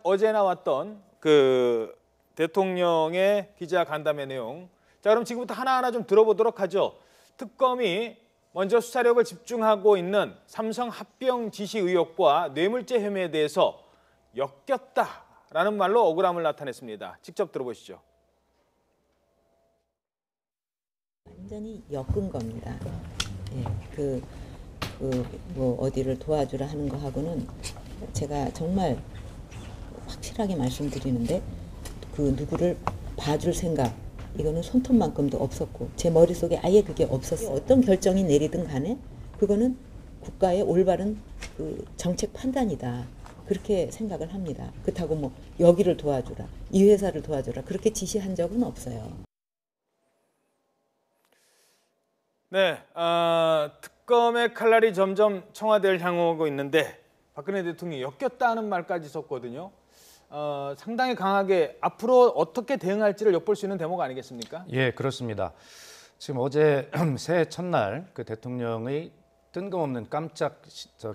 어제 나왔던 그 대통령의 기자 간담회 내용. 자, 그럼 지금부터 하나하나 좀 들어보도록 하죠. 특검이 먼저 수사력을 집중하고 있는 삼성 합병 지시 의혹과 뇌물죄 혐의에 대해서 엮였다라는 말로 억울함을 나타냈습니다. 직접 들어보시죠. 완전히 엮은 겁니다. 예, 뭐 어디를 도와주라 하는 거하고는 제가 정말 확실하게 말씀드리는데 그 누구를 봐줄 생각 이거는 손톱만큼도 없었고 제 머릿속에 아예 그게 없었어요. 어떤 결정이 내리든 간에 그거는 국가의 올바른 그 정책 판단이다. 그렇게 생각을 합니다. 그렇다고 뭐 여기를 도와주라, 이 회사를 도와주라 그렇게 지시한 적은 없어요. 네, 특검의 칼날이 점점 청와대를 향하고 있는데 박근혜 대통령이 엮였다는 말까지 썼거든요. 상당히 강하게 앞으로 어떻게 대응할지를 엿볼 수 있는 대목 아니겠습니까? 예, 그렇습니다. 지금 어제 새해 첫날 그 대통령의 뜬금없는 깜짝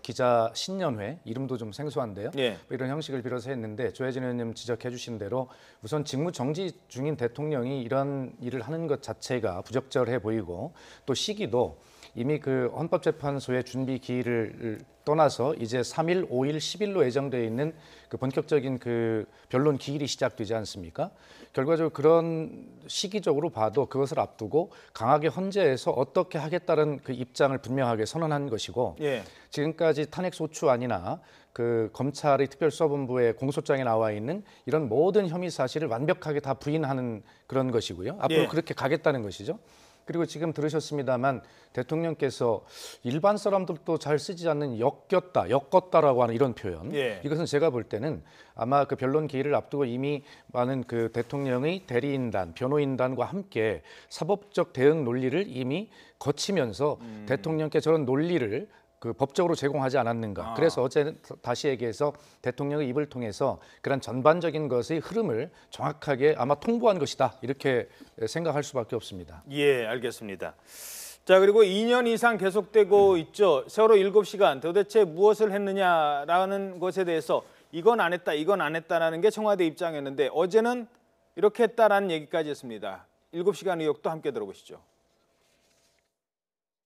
기자 신년회, 이름도 좀 생소한데요. 예. 이런 형식을 빌어서 했는데 조혜진 의원님 지적해 주신 대로 우선 직무 정지 중인 대통령이 이런 일을 하는 것 자체가 부적절해 보이고 또 시기도 이미 그 헌법재판소의 준비 기일을 떠나서 이제 3일, 5일, 10일로 예정되어 있는 그 본격적인 그 변론 기일이 시작되지 않습니까? 결과적으로 그런 시기적으로 봐도 그것을 앞두고 강하게 헌재에서 어떻게 하겠다는 그 입장을 분명하게 선언한 것이고 예. 지금까지 탄핵소추안이나 그 검찰의 특별수사본부의 공소장에 나와 있는 이런 모든 혐의 사실을 완벽하게 다 부인하는 그런 것이고요. 앞으로 예. 그렇게 가겠다는 것이죠. 그리고 지금 들으셨습니다만 대통령께서 일반 사람들도 잘 쓰지 않는 엮었다라고 하는 이런 표현. 예. 이것은 제가 볼 때는 아마 그 변론 기일을 앞두고 이미 많은 그 대통령의 대리인단, 변호인단과 함께 사법적 대응 논리를 이미 거치면서 대통령께 저런 논리를 그 법적으로 제공하지 않았는가. 그래서 어제 다시 얘기해서 대통령의 입을 통해서 그런 전반적인 것의 흐름을 정확하게 아마 통보한 것이다. 이렇게 생각할 수밖에 없습니다. 예, 알겠습니다. 자, 그리고 2년 이상 계속되고 있죠. 세월호 7시간 도대체 무엇을 했느냐라는 것에 대해서 이건 안 했다, 이건 안 했다라는 게 청와대 입장이었는데 어제는 이렇게 했다라는 얘기까지 했습니다. 7시간 의혹도 함께 들어보시죠.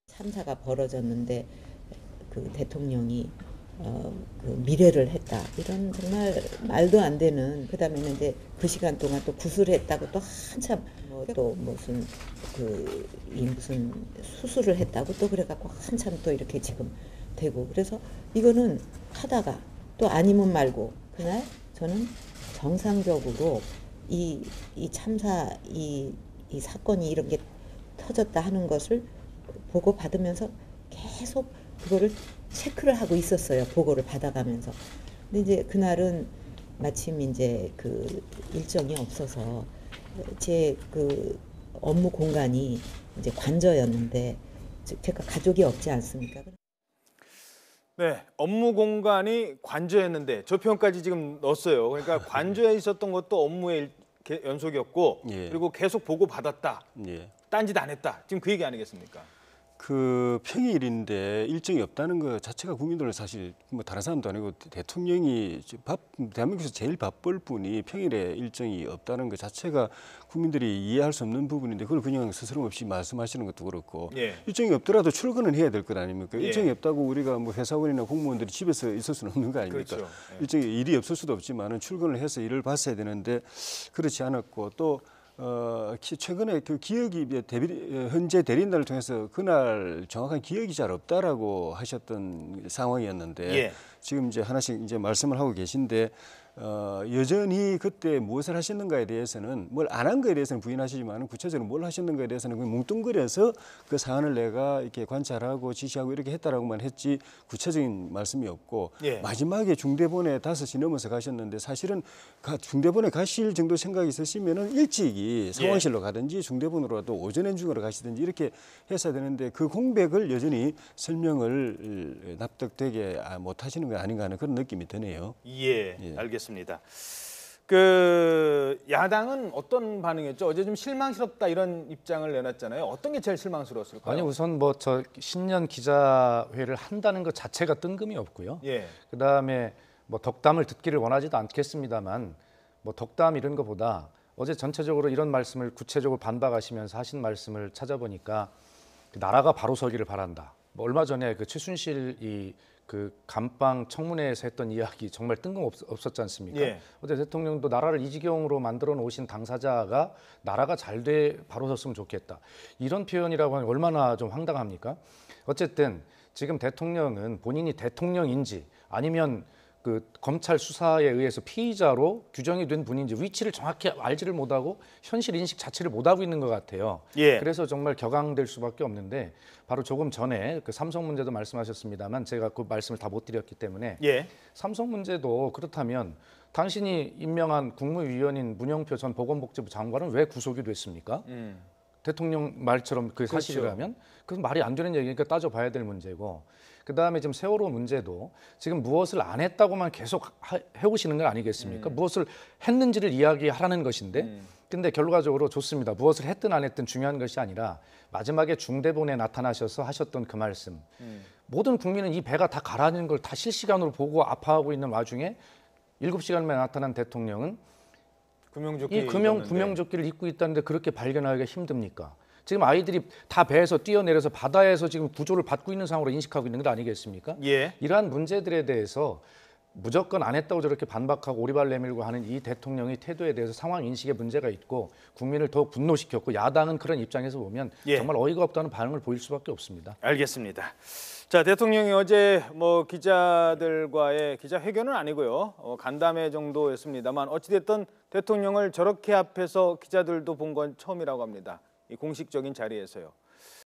참사가 벌어졌는데 그 대통령이 그 미래를 했다 이런 정말 말도 안 되는 그다음에는 이제 그 시간 동안 또 구술했다고 또 한참 또 무슨 무슨 수술을 했다고 또 그래갖고 한참 또 이렇게 지금 되고 그래서 이거는 하다가 또 아니면 말고 그날 저는 정상적으로 이 참사 이 사건이 이런 게 터졌다 하는 것을 보고 받으면서 계속 그거를 체크를 하고 있었어요. 보고를 받아가면서. 근데 이제 그날은 마침 이제 그 일정이 없어서 제 그 업무 공간이 이제 관저였는데 제가 가족이 없지 않습니까? 네, 업무 공간이 관저였는데 저 표현까지 지금 넣었어요. 그러니까 관저에 있었던 것도 업무의 연속이었고 예. 그리고 계속 보고 받았다. 예. 딴짓 안 했다. 지금 그 얘기 아니겠습니까? 그 평일인데 일정이 없다는 것 자체가 국민들은 사실 뭐 다른 사람도 아니고 대통령이 대한민국에서 제일 바쁠 분이 평일에 일정이 없다는 것 자체가 국민들이 이해할 수 없는 부분인데 그걸 그냥 스스럼없이 말씀하시는 것도 그렇고 예. 일정이 없더라도 출근은 해야 될 것 아닙니까? 예. 일정이 없다고 우리가 뭐 회사원이나 공무원들이 집에서 있을 수는 없는 거 아닙니까? 그렇죠. 예. 일정이 일이 없을 수도 없지만은 출근을 해서 일을 봤어야 되는데 그렇지 않았고 또 최근에 그 기억이 현재 대리인단을 통해서 그날 정확한 기억이 잘 없다라고 하셨던 상황이었는데 예. 지금 이제 하나씩 이제 말씀을 하고 계신데 여전히 그때 무엇을 하셨는가에 대해서는 뭘 안 한 거에 대해서는 부인하시지만 구체적으로 뭘 하셨는가에 대해서는 그냥 뭉뚱그려서 그 사안을 내가 이렇게 관찰하고 지시하고 이렇게 했다라고만 했지 구체적인 말씀이 없고 예. 마지막에 중대본에 5시 넘어서 가셨는데 사실은 중대본에 가실 정도 생각이 있으시면은 일찍이 상황실로 가든지 중대본으로라도 오전에 중으로 가시든지 이렇게 했어야 되는데 그 공백을 여전히 설명을 납득되게 못 하시는 거 아닌가 하는 그런 느낌이 드네요. 예. 알겠습니다. 그 야당은 어떤 반응이었죠? 어제 좀 실망스럽다 이런 입장을 내놨잖아요. 어떤 게 제일 실망스러웠을까요? 아니 우선 뭐 저 신년 기자회를 한다는 것 자체가 뜬금이 없고요. 예. 그다음에 뭐 덕담을 듣기를 원하지도 않겠습니다만 뭐 덕담 이런 것보다 어제 전체적으로 이런 말씀을 구체적으로 반박하시면서 하신 말씀을 찾아보니까 나라가 바로 서기를 바란다. 뭐 얼마 전에 그 최순실이 그 감방 청문회에서 했던 이야기 정말 뜬금없었지 않습니까? 예. 어제 대통령도 나라를 이 지경으로 만들어 놓으신 당사자가 나라가 잘 돼 바로 섰으면 좋겠다. 이런 표현이라고 하면 얼마나 좀 황당합니까? 어쨌든 지금 대통령은 본인이 대통령인지 아니면 그 검찰 수사에 의해서 피의자로 규정이 된 분인지 위치를 정확히 알지를 못하고 현실 인식 자체를 못하고 있는 것 같아요. 예. 그래서 정말 격앙될 수밖에 없는데 바로 조금 전에 그 삼성 문제도 말씀하셨습니다만 제가 그 말씀을 다 못 드렸기 때문에 예. 삼성 문제도 그렇다면 당신이 임명한 국무위원인 문영표 전 보건복지부 장관은 왜 구속이 됐습니까? 대통령 말처럼 그 그렇죠. 사실이라면 그건 말이 안 되는 얘기니까 따져봐야 될 문제고 그다음에 지금 세월호 문제도 지금 무엇을 안 했다고만 계속 해오시는 건 아니겠습니까? 무엇을 했는지를 이야기하라는 것인데 근데 결과적으로 좋습니다. 무엇을 했든 안 했든 중요한 것이 아니라 마지막에 중대본에 나타나셔서 하셨던 그 말씀 모든 국민은 이 배가 다 가라앉는 걸 다 실시간으로 보고 아파하고 있는 와중에 7시간 만에 나타난 대통령은 구명조끼 이 구명조끼를 입고 있다는데 그렇게 발견하기가 힘듭니까? 지금 아이들이 다 배에서 뛰어내려서 바다에서 지금 구조를 받고 있는 상황으로 인식하고 있는 것 아니겠습니까? 예. 이러한 문제들에 대해서 무조건 안 했다고 저렇게 반박하고 오리발 내밀고 하는 이 대통령의 태도에 대해서 상황 인식에 문제가 있고 국민을 더욱 분노시켰고 야당은 그런 입장에서 보면 예. 정말 어이가 없다는 반응을 보일 수밖에 없습니다. 알겠습니다. 자, 대통령이 어제 뭐 기자들과의 기자회견은 아니고요. 간담회 정도였습니다만 어찌됐든 대통령을 저렇게 앞에서 기자들도 본 건 처음이라고 합니다. 이 공식적인 자리에서요.